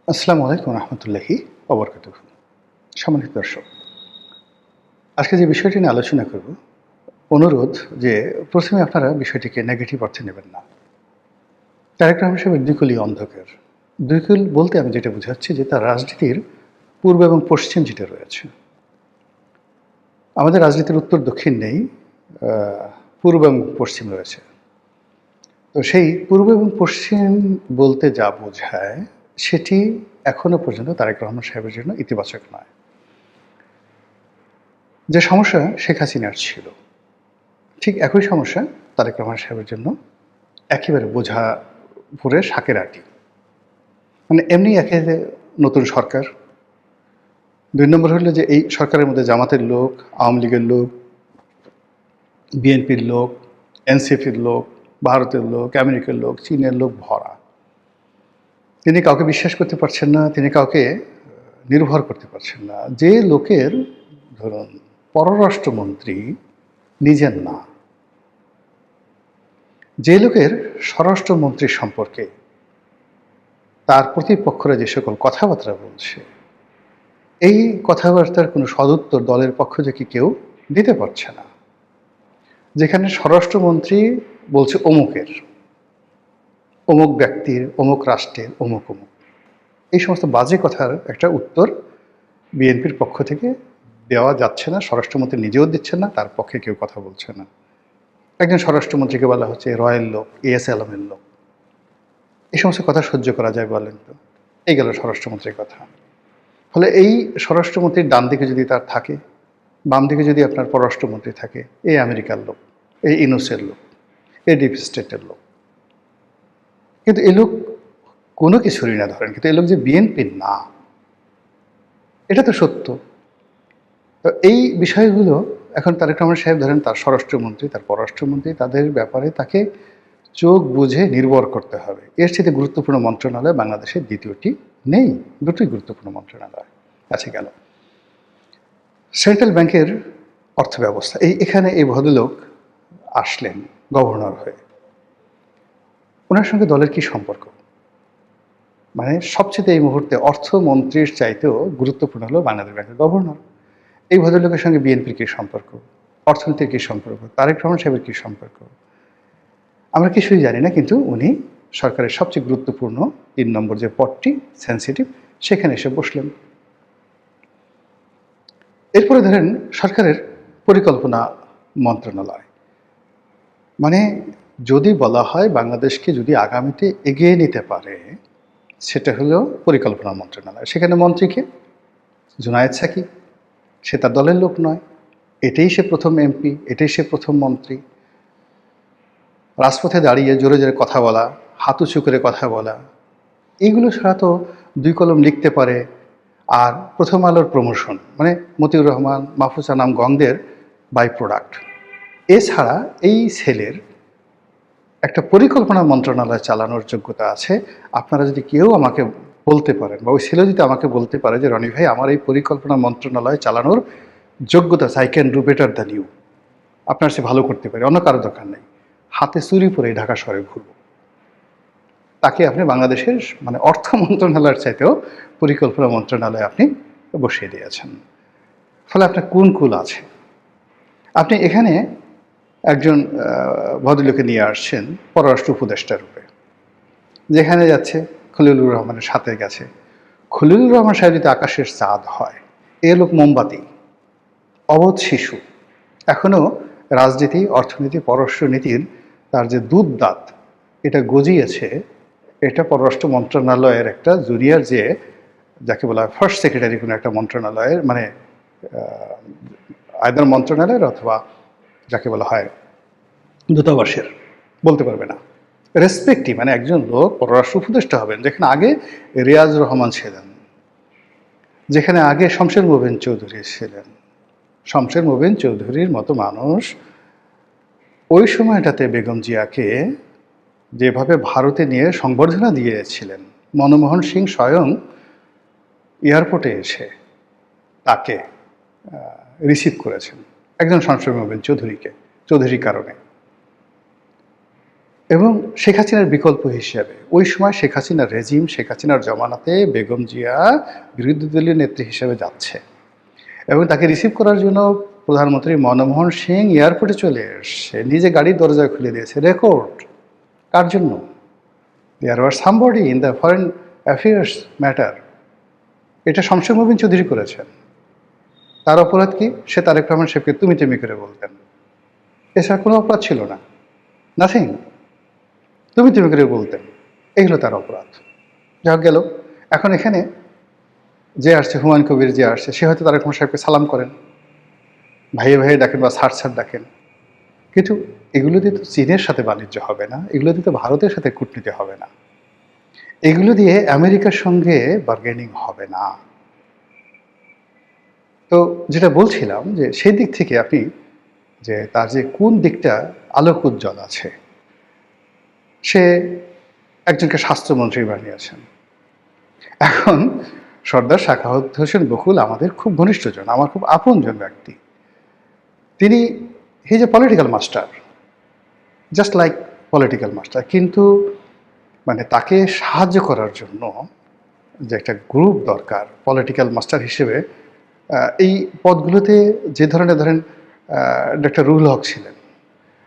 আসসালামু আলাইকুম রহমতুল্লাহি ওবরকাতুহু। সম্মানিত দর্শক, আজকে যে বিষয়টি নিয়ে আলোচনা করব, অনুরোধ যে প্রথমে আপনারা বিষয়টিকে নেগেটিভ অর্থে নেবেন না। তারেক রহমান সাহেবের দুই অন্ধকার। দুই বলতে আমি যেটা বোঝাচ্ছি যে তার রাজনীতির পূর্ব এবং পশ্চিম যেটা রয়েছে। আমাদের রাজনীতির উত্তর দক্ষিণ নেই, পূর্ব এবং পশ্চিম রয়েছে। তো সেই পূর্ব এবং পশ্চিম বলতে যা বোঝায় সেটি এখনো পর্যন্ত তারেক রহমান সাহেবের জন্য ইতিবাচক নয়। যে সমস্যা শেখ হাসিনার ছিল, ঠিক একই সমস্যা তারেক রহমান সাহেবের জন্য একেবারে বোঝা ভরে শাকের আঁটি। মানে এমনি একে নতুন সরকার, ২ নম্বর হলো যে এই সরকারের মধ্যে জামাতের লোক, আওয়ামী লীগের লোক, বিএনপির লোক, এনসিপির লোক, ভারতের লোক, আমেরিকার লোক, চীনের লোক ভরা। তিনি কাউকে বিশ্বাস করতে পারছেন না, তিনি কাউকে নির্ভর করতে পারছেন না। যে লোকের ধরুন পররাষ্ট্রমন্ত্রী নিজের না, যে লোকের স্বরাষ্ট্রমন্ত্রী সম্পর্কে তার প্রতিপক্ষরা যে সকল কথাবার্তা বলছে, এই কথাবার্তার কোনো সদুত্তর দলের পক্ষ থেকে কেউ দিতে পারছে না। যেখানে স্বরাষ্ট্রমন্ত্রী বলছে অমুকের, অমুক ব্যক্তির, অমুক রাষ্ট্রের, অমুক অমুক, এই সমস্ত বাজে কথার একটা উত্তর বিএনপির পক্ষ থেকে দেওয়া যাচ্ছে না, স্বরাষ্ট্রমন্ত্রী নিজেও দিচ্ছেন না, তার পক্ষে কেউ কথা বলছে না। একজন স্বরাষ্ট্রমন্ত্রীকে বলা হচ্ছে রয়্যাল লোক, এএস আলমের লোক। এই সমস্ত কথা সহ্য করা যায় বলেন তো? এই গেল স্বরাষ্ট্রমন্ত্রীর কথা। ফলে এই স্বরাষ্ট্রমন্ত্রীর ডান দিকে যদি তার থাকে, বাম দিকে যদি আপনার পররাষ্ট্রমন্ত্রী থাকে, এই আমেরিকার লোক, এই ইউনুসের লোক, এই ডিপ স্টেটের লোক। কিন্তু এ লোক কোনো কিছুরই না ধরেন, কিন্তু এ লোক যে বিএনপির না, এটা তো সত্য। তো এই বিষয়গুলো এখন তারেক রহমান সাহেব ধরেন তার স্বরাষ্ট্রমন্ত্রী, তার পররাষ্ট্রমন্ত্রী, তাদের ব্যাপারে তাকে চোখ বুঝে নির্ভর করতে হবে। এর চেয়ে গুরুত্বপূর্ণ মন্ত্রণালয় বাংলাদেশের দ্বিতীয়টি নেই, দুটোই গুরুত্বপূর্ণ মন্ত্রণালয় আছে। গেল সেন্ট্রাল ব্যাংকের অর্থব্যবস্থা, এখানে এই ভদ্রলোক আসলেন গভর্নর হয়ে। ওনার সঙ্গে দলের কি সম্পর্ক? মানে সবচেয়ে এই মুহূর্তে অর্থমন্ত্রীর চাইতেও গুরুত্বপূর্ণ হলো বাংলাদেশ ব্যাংকের গভর্নর। এই ভদ্রলোকের সঙ্গে বিএনপির কী সম্পর্ক, অর্থনীতির কী সম্পর্ক, তারেক রহমান সাহেবের কী সম্পর্ক, আমরা কিছুই জানি না। কিন্তু উনি সরকারের সবচেয়ে গুরুত্বপূর্ণ ৩ নম্বর যে পদটি সেন্সিটিভ, সেখানে এসে বসলেন। এরপরে ধরেন সরকারের পরিকল্পনা মন্ত্রণালয়, মানে যদি বলা হয় বাংলাদেশকে যদি আগামীতে এগিয়ে নিতে পারে, সেটা হলো পরিকল্পনা মন্ত্রণালয়। সেখানে মন্ত্রীকে জুনায়েদ সাকিব, সে তার দলের লোক নয়, এটাই সে প্রথম এমপি, এটাই সে প্রথম মন্ত্রী। রাজপথে দাঁড়িয়ে জোরে জোরে কথা বলা, হাত উঁচু করে কথা বলা, এইগুলো ছাড়া তো ২ কলম লিখতে পারে। আর প্রথম আলোর প্রমোশন, মানে মতিউর রহমান, মাহফুজা নাম গংদের বাই প্রোডাক্ট। এছাড়া এই ছেলের একটা পরিকল্পনা মন্ত্রণালয় চালানোর যোগ্যতা আছে। আপনারা যদি কেউ আমাকে বলতে পারেন, বা ওই ছেলে যদি আমাকে বলতে পারে যে রনি ভাই আমার এই পরিকল্পনা মন্ত্রণালয় চালানোর যোগ্যতা আছে, I can do better than you, আপনার সে ভালো করতে পারে, অন্য কারো দরকার নেই, হাতে চুরি পরে ঢাকা শহরে ঘুরব, তাকে আপনি বাংলাদেশের মানে অর্থ মন্ত্রণালয়ের চাইতেও পরিকল্পনা মন্ত্রণালয়ে আপনি বসিয়ে দিয়েছেন। ফলে আপনার কোন কুল আছে? আপনি এখানে একজন ভদ্রলোকে নিয়ে আসছেন পররাষ্ট্র উপদেষ্টা রূপে, যেখানে যাচ্ছে খলিলুর রহমানের সাথে গেছে। খলিলুর রহমান সাহেব যদি আকাশের চাঁদ হয়, এ লোক মোমবাতি, অবোধ শিশু, এখনও রাজনীতি, অর্থনীতি, পররাষ্ট্রনীতির তার যে দুধ দাঁত এটা গজিয়েছে, এটা পররাষ্ট্র মন্ত্রণালয়ের একটা জুনিয়র, যে যাকে বলা হয় ফার্স্ট সেক্রেটারি কোনো একটা মন্ত্রণালয়ের, মানে আয়দার মন্ত্রণালয়ের অথবা যাকে বলা হয় দূতাবাসের, বলতে পারবে না। রেসপেক্টই, মানে একজন লোক পররাষ্ট্র উপদেষ্টা হবেন, যেখানে আগে রিয়াজ রহমান ছিলেন, যেখানে আগে শমশের মোবিন চৌধুরী ছিলেন। শমশের মোবিন চৌধুরীর মতো মানুষ ওই সময়টাতে বেগম জিয়াকে যেভাবে ভারতে নিয়ে সংবর্ধনা দিয়েছিলেন, মনমোহন সিং স্বয়ং এয়ারপোর্টে এসে তাকে রিসিভ করেছেন, একজন শমশের মোবিন চৌধুরীকে, চৌধুরীর কারণে। এবং শেখ হাসিনার বিকল্প হিসেবে ওই সময় শেখ হাসিনার রেজিম, শেখ হাসিনার জমানাতে বেগম জিয়া বিরোধী দলীয় নেত্রী হিসেবে যাচ্ছে এবং তাকে রিসিভ করার জন্য প্রধানমন্ত্রী মনমোহন সিং এয়ারপোর্টে চলে এসছে, নিজে গাড়ির দরজা খুলে দিয়েছে। রেকর্ড কার জন্য? There were somebody in the foreign affairs matter. এটা শমশের মুবিন চৌধুরী করেছেন। তার অপরাধ কি? সে তারেক রহমান সাহেবকে তুমি তুমি করে বলতেন, এছাড়া কোনো অপরাধ ছিল না, নাথিং। তুমি তুমি করে বলতেন, এই হলো তার অপরাধ। যা গেল। এখন এখানে যে আসছে, হুমায়ুন কবির যে আসছে, সে হয়তো তারেক রহমান সাহেবকে সালাম করেন, ভাইয়ে ভাইয়ে ডাকেন বা স্যার স্যার ডাকেন, কিন্তু এগুলো দিয়ে তো চীনের সাথে বাণিজ্য হবে না, এগুলো দিয়ে তো ভারতের সাথে কূটনীতি হবে না, এগুলো দিয়ে আমেরিকার সঙ্গে বার্গেনিং হবে না। তো যেটা বলছিলাম যে সেই দিক থেকে আপনি যে তার যে কোন দিকটা আলোক উজ্জ্বল আছে, সে একজনকে স্বাস্থ্যমন্ত্রী বানিয়েছেন। এখন সর্দার সাখাওয়াত হোসেন বকুল আমাদের খুব ঘনিষ্ঠজন, আমার খুব আপনজন ব্যক্তি। তিনি he is a political master, just like political master, কিন্তু মানে তাকে সাহায্য করার জন্য যে একটা গ্রুপ দরকার পলিটিক্যাল মাস্টার হিসেবে, এই পদগুলোতে যে ধরনের ধরেন ডক্টর রুহুল হক ছিলেন,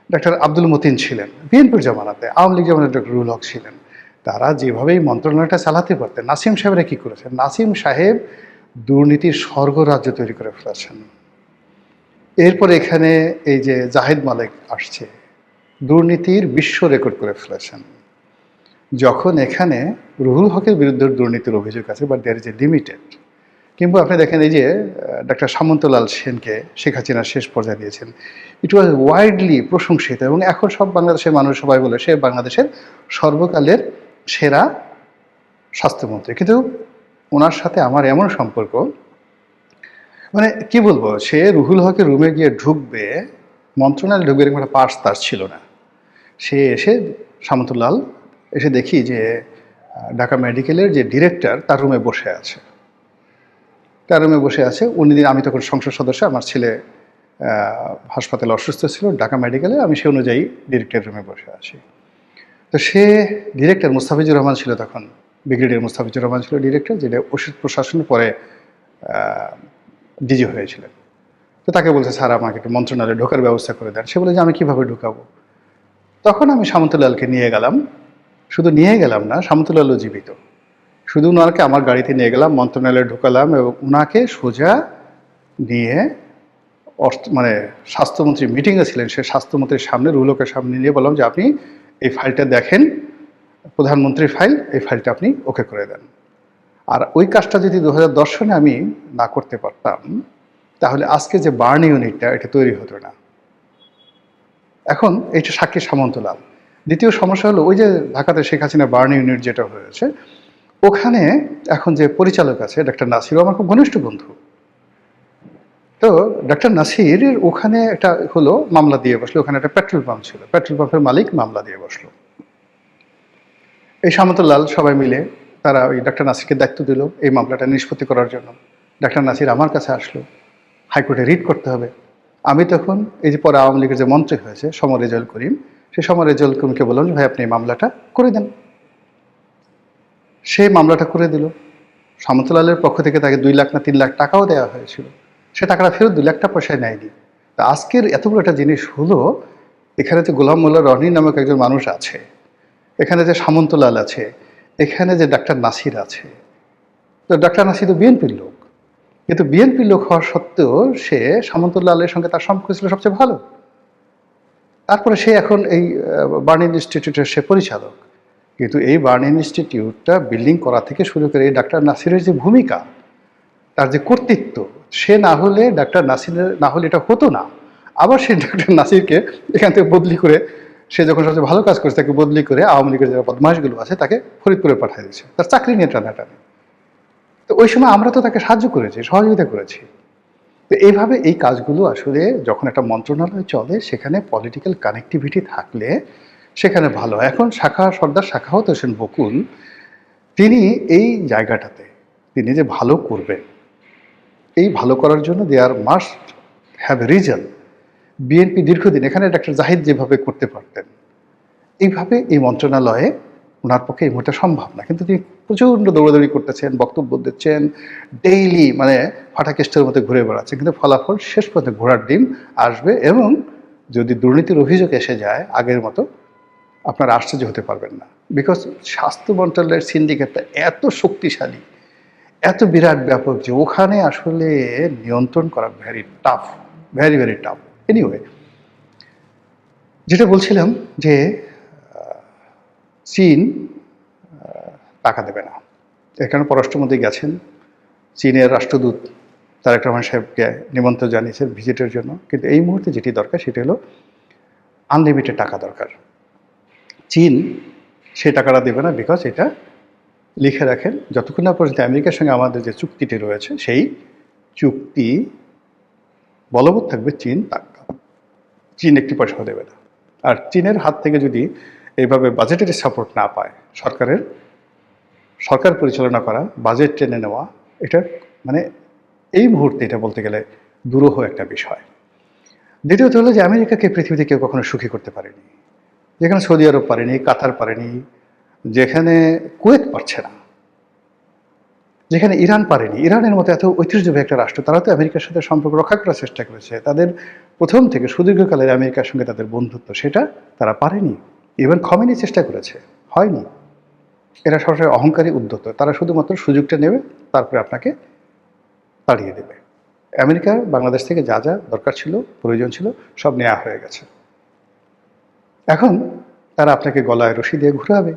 ডক্টর আব্দুল মতিন ছিলেন, বিএনপির জমানাতে, আওয়ামী লীগ জমানাতে ডক্টর রুহুল হক ছিলেন, তারা যেভাবে এই মন্ত্রণালয়টা চালাতে পারতেন। নাসিম সাহেবরা কী করেছেন? নাসিম সাহেব দুর্নীতির স্বর্গরাজ্য তৈরি করে ফেলেছেন। এরপরে এখানে এই যে জাহিদ মালিক আসছে, দুর্নীতির বিশ্ব রেকর্ড করে ফেলেছেন। যখন এখানে রুহুল হকের বিরুদ্ধে দুর্নীতির অভিযোগ আছে, but there is a limited. কিংবা আপনি দেখেন এই যে ডক্টর সামন্তলাল সেনকে শেখ হাসিনা শেষ পর্যায়ে দিয়েছেন, ইট ওয়াজ ওয়াইডলি প্রশংসিত এবং এখন সব বাংলাদেশের মানুষ সবাই বলে সে বাংলাদেশের সর্বকালের সেরা স্বাস্থ্যমন্ত্রী। কিন্তু ওনার সাথে আমার এমন সম্পর্ক, মানে কি বলবো, সে রুহুল হকের রুমে গিয়ে ঢুকবে, মন্ত্রণালয়ে ঢুকবে, এরকম একটা পার্স তার ছিল না। সে এসে সামন্তলাল এসে দেখি যে ঢাকা মেডিকেলের যে ডিরেক্টর তার রুমে বসে আছে, তার রুমে বসে আছে। উনি দিন, আমি তখন সংসদ সদস্য, আমার ছেলে হাসপাতালে অসুস্থ ছিল ঢাকা মেডিকেলে, আমি সে অনুযায়ী ডিরেক্টর রুমে বসে আছি। তো সে ডিরেক্টর মুস্তাফিজুর রহমান ছিল তখন, ব্রিগেডিয়ার মুস্তাফিজুর রহমান ছিল ডিরেক্টর, যেটা ওষুধ প্রশাসনের পরে ডিজি হয়েছিলেন। তো তাকে বলছে স্যার আমাকে একটু মন্ত্রণালয়ে ঢোকার ব্যবস্থা করে দেন। সে বলে যে আমি কীভাবে ঢুকাবো? তখন আমি সামন্তলালকে নিয়ে গেলাম, শুধু নিয়ে গেলাম না, সামন্তলালও জীবিত, শুধু ওনাকে আমার গাড়িতে নিয়ে গেলাম, মন্ত্রণালয়ে ঢুকালাম এবং ওনাকে সোজা নিয়ে মানে স্বাস্থ্যমন্ত্রী মিটিংয়ে ছিলেন, সে স্বাস্থ্যমন্ত্রীর সামনে, রুহুলকের সামনে নিয়ে বললাম যে আপনি এই ফাইলটা দেখেন, প্রধানমন্ত্রীর ফাইল, এই ফাইলটা আপনি ওকে করে দেন। আর ওই কাজটা যদি 2010 সনে আমি না করতে পারতাম, তাহলে আজকে যে বার্ন ইউনিটটা এটা তৈরি হতো না। এখন এইটা সাক্ষী সামন্তলাল। দ্বিতীয় সমস্যা হলো ওই যে ঢাকাতে শেখ হাসিনা বার্ন ইউনিট যেটা হয়েছে, ওখানে এখন যে পরিচালক আছে ডক্টর নাসিরও আমার খুব ঘনিষ্ঠ বন্ধু। তো ডক্টর নাসির ওখানে একটা হলো মামলা দিয়ে বসলো, ওখানে একটা পেট্রোল পাম্প ছিল, পেট্রোল পাম্পের মালিক মামলা দিয়ে বসলো। এই সামন্তলাল সবাই মিলে তারা ওই ডক্টর নাসিরকে দায়িত্ব দিল এই মামলাটা নিষ্পত্তি করার জন্য। ডক্টর নাসির আমার কাছে আসলো, হাইকোর্টে রিট করতে হবে। আমি তখন এই যে পরে আওয়ামী লীগের যে মন্ত্রী হয়েছে সমর রেজাউল করিম, সেই সমর রেজাউল করিমকে বললাম যে ভাই আপনি এই মামলাটা করে দেন। সেই মামলাটা করে দিল। সামন্তলালের পক্ষ থেকে তাকে 2 লাখ না 3 লাখ টাকাও দেওয়া হয়েছিল, সে টাকাটা ফেরত 2 লাখ টাকা পয়সায় নেয়নি। তা আজকের এতগুলো একটা জিনিস হলো, এখানে যে গোলাম মোল্লা রনি নামক একজন মানুষ আছে, এখানে যে সামন্তলাল আছে, এখানে যে ডাক্তার নাসির আছে। তো ডাক্তার নাসির তো বিএনপির লোক, কিন্তু বিএনপির লোক হওয়া সত্ত্বেও সে সামন্তলালের সঙ্গে তার সম্পর্ক ছিল সবচেয়ে ভালো। তারপরে সে এখন এই বার্ন ইনস্টিটিউটের সে পরিচালক। কিন্তু এই বার্ন ইনস্টিটিউটটা বিল্ডিং করা থেকে শুরু করে এই ডাক্তার নাসিরের যে ভূমিকা, তার যে কর্তৃত্ব, সে না হলে ডাক্তার নাসিরের না হলে এটা হতো না। আবার সে ডাক্তার নাসিরকে এখান থেকে বদলি করে, সে যখন সবচেয়ে ভালো কাজ করেছে তাকে বদলি করে আওয়ামী লীগের যারা বদমাশগুলো আছে তাকে ফরিদপুরে পাঠিয়ে দিয়েছে, তার চাকরি নিয়ে টানাটানি। তো ওই সময় আমরা তো তাকে সাহায্য করেছি, সহযোগিতা করেছি। তো এইভাবে এই কাজগুলো আসলে যখন একটা মন্ত্রণালয় চলে, সেখানে পলিটিক্যাল কানেক্টিভিটি থাকলে সেখানে ভালো। এখন সর্দার সাখাওয়াত হোসেন বকুল, তিনি এই জায়গাটাতে তিনি যে ভালো করবেন, এই ভালো করার জন্য দে আর মাস্ট হ্যাভ রিজন। বিএনপি দীর্ঘদিন এখানে ডাক্তার জাহিদ যেভাবে করতে পারতেন, এইভাবে এই মন্ত্রণালয়ে ওনার পক্ষে এই মুহূর্তে সম্ভব না, কিন্তু তিনি প্রচণ্ড দৌড়াদৌড়ি করতেছেন, বক্তব্য দিচ্ছেন, ডেইলি মানে ফাটাকেস্টের মতো ঘুরে বেড়াচ্ছেন, কিন্তু ফলাফল শেষ পর্যন্ত ঘোড়ার ডিম আসবে। এবং যদি দুর্নীতির অভিযোগ এসে যায় আগের মতো, আপনারা আশ্চর্য হতে পারবেন না। বিকজ স্বাস্থ্য মন্ত্রণালয়ের সিন্ডিকেটটা এত শক্তিশালী, এত বিরাট ব্যাপক যে ওখানে আসলে নিয়ন্ত্রণ করা very tough, very very tough. Anyway, যেটা বলছিলাম যে চীন টাকা দেবে না, এর কারণে পররাষ্ট্রমন্ত্রী গেছেন, চীনের রাষ্ট্রদূত তারেক রহমান সাহেবকে নিমন্ত্রণ জানিয়েছেন ভিজিটের জন্য। কিন্তু এই মুহূর্তে যেটি দরকার সেটি হলো আনলিমিটেড টাকা দরকার। চীন সেই টাকাটা দেবে না, বিকজ এটা লিখে রাখেন যতক্ষণ না পর্যন্ত আমেরিকার সঙ্গে আমাদের যে চুক্তিটি রয়েছে সেই চুক্তি বলবৎ থাকবে, চীন একটি পয়সাও দেবে না। আর চীনের হাত থেকে যদি এইভাবে বাজেটের সাপোর্ট না পায়, সরকার পরিচালনা করা, বাজেট টেনে নেওয়া, এটা মানে এই মুহূর্তে এটা বলতে গেলে দুরূহ একটা বিষয়। দ্বিতীয়ত হলো যে আমেরিকাকে পৃথিবীতে কেউ কখনো সুখী করতে পারেনি, যেখানে সৌদি আরব পারেনি, কাতার পারেনি, যেখানে কুয়েত পারছে না, যেখানে ইরান পারেনি। ইরানের মতো এত ঐতিহ্যবাহী একটা রাষ্ট্র, তারা তো আমেরিকার সাথে সম্পর্ক রক্ষা করার চেষ্টা করেছে, তাদের প্রথম থেকে সুদীর্ঘকালের আমেরিকার সঙ্গে তাদের বন্ধুত্ব, সেটা তারা পারেনি। ইভেন খমেনি চেষ্টা করেছে, হয়নি। এরা সরাসরি অহংকারী, উদ্যত, তারা শুধুমাত্র সুযোগটা নেবে, তারপরে আপনাকে তাড়িয়ে দেবে। আমেরিকা বাংলাদেশ থেকে যা যা দরকার ছিল, প্রয়োজন ছিল, সব নেওয়া হয়ে গেছে। এখন তারা আপনাকে গলায় রশি দিয়ে ঘুরাবে,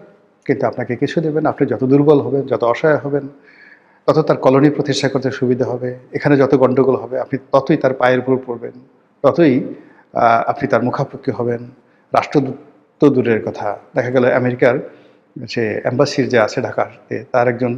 কিন্তু আপনাকে কিছু দেবেন। আপনি যত দুর্বল হবেন, যত অসহায় হবেন, তত তার কলোনি প্রতিষ্ঠা করতে সুবিধা হবে। এখানে যত গণ্ডগোল হবে, আপনি ততই তার পায়ের উপর পড়বেন, ততই আপনি তার মুখাপেক্ষি হবেন। রাষ্ট্রদূত তো দূরের কথা, দেখা গেল আমেরিকার যে অ্যাম্বাসির যে আছে ঢাকাতে, তার একজন